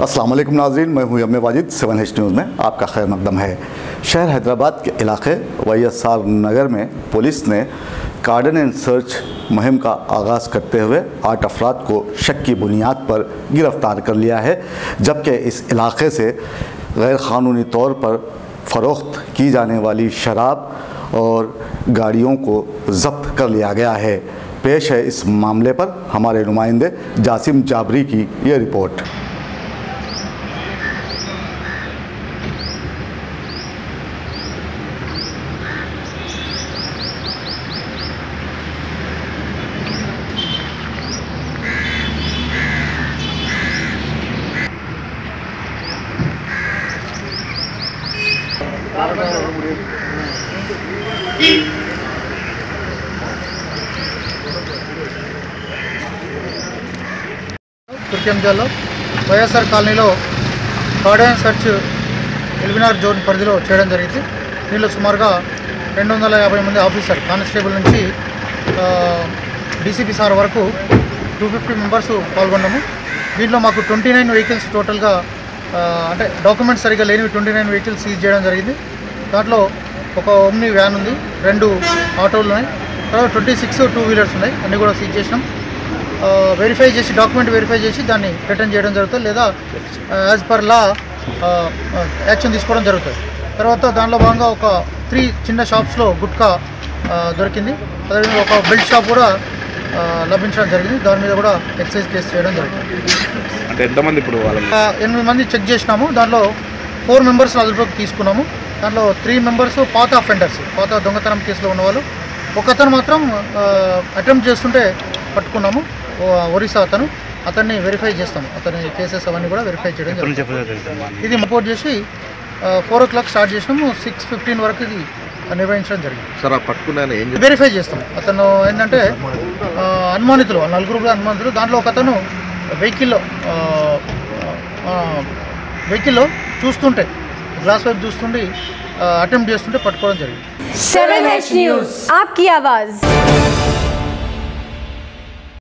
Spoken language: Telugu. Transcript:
अस्सलाम वालेकुम नाज़रीन, मैं हूं यम वाजिद। 7H न्यूज़ में आपका खैर मकदम है। शहर हैदराबाद के इलाके YSR नगर में पुलिस ने कार्डन एंड सर्च मुहिम का आगाज़ करते हुए 8 अफराद को शक की बुनियाद पर गिरफ़्तार कर लिया है, जबकि इस इलाके से गैर क़ानूनी तौर पर फ़रोख्त की जाने वाली शराब और गाड़ियों को ज़ब्त कर लिया गया है। पेश है इस मामले पर हमारे नुमाइंदे जासिम जाबरी की ये रिपोर्ट। తుర్కింజాలో వైఎస్ఆర్ కాలనీలో కార్డన్ సర్చ్ ఎల్బినార్ జోన్ పరిధిలో చేయడం జరిగింది. దీనిలో సుమారుగా 250 మంది ఆఫీసర్ కానిస్టేబుల్ నుంచి డీసీపీ సార్ వరకు 250 మెంబర్స్ పాల్గొన్నాము. దీంట్లో మాకు 29 వెహికల్స్ టోటల్గా అంటే డాక్యుమెంట్స్ సరిగ్గా లేనివి 29 వెహికల్స్ సీజ్ చేయడం జరిగింది. దాంట్లో ఒక ఓమ్ని వ్యాన్ ఉంది, 2 ఆటోలు ఉన్నాయి, తర్వాత 26 టూ వీలర్స్ ఉన్నాయి. అన్నీ కూడా సీజ్ చేసినాం. వెరిఫై చేసి డాక్యుమెంట్ వెరిఫై చేసి దాన్ని రిటర్న్ చేయడం జరుగుతుంది, లేదా యాజ్ పర్ లా యాక్షన్ తీసుకోవడం జరుగుతుంది. తర్వాత దానిలో భాగంగా ఒక 3 చిన్న షాప్స్లో గుట్కా దొరికింది. అదేవిధంగా ఒక బెల్ట్ షాప్ కూడా లభించడం జరిగింది. దాని మీద కూడా ఎక్సైజ్ కేసు చేయడం జరుగుతుంది. అంటే ఎంతమంది ఇప్పుడు 8 మంది చెక్ చేసినాము. దాంట్లో 4 మెంబర్స్ అదుపులోకి తీసుకున్నాము. దాంట్లో 3 మెంబర్స్ పాత అఫెండర్స్, పాత దొంగతనం కేసులో ఉన్నవాళ్ళు. ఒకతను మాత్రం అటెంప్ట్ చేస్తుంటే పట్టుకున్నాము, ఒరిస్సా అతన్ని వెరిఫై చేస్తాము. అతని కేసెస్ అవన్నీ కూడా వెరిఫై చేయడం జరుగుతుంది. ఇది రిపోర్ట్ చేసి 4 o'clock స్టార్ట్ చేసినాము. 6:15 వరకు ఇది నిర్వహించడం జరిగింది. సార్ పట్టుకున్నాను వెరిఫై చేస్తాం. అతను ఏంటంటే అనుమానితులు, 4 కూడా అనుమానితులు. దాంట్లో ఒక అతను వెహికల్లో చూస్తుంటే, గ్లాస్ వైపు చూస్తుండి అటెంప్ట్ చేస్తుంటే పట్టుకోవడం జరిగింది. 7H न्यूज़, आपकी आवाज़।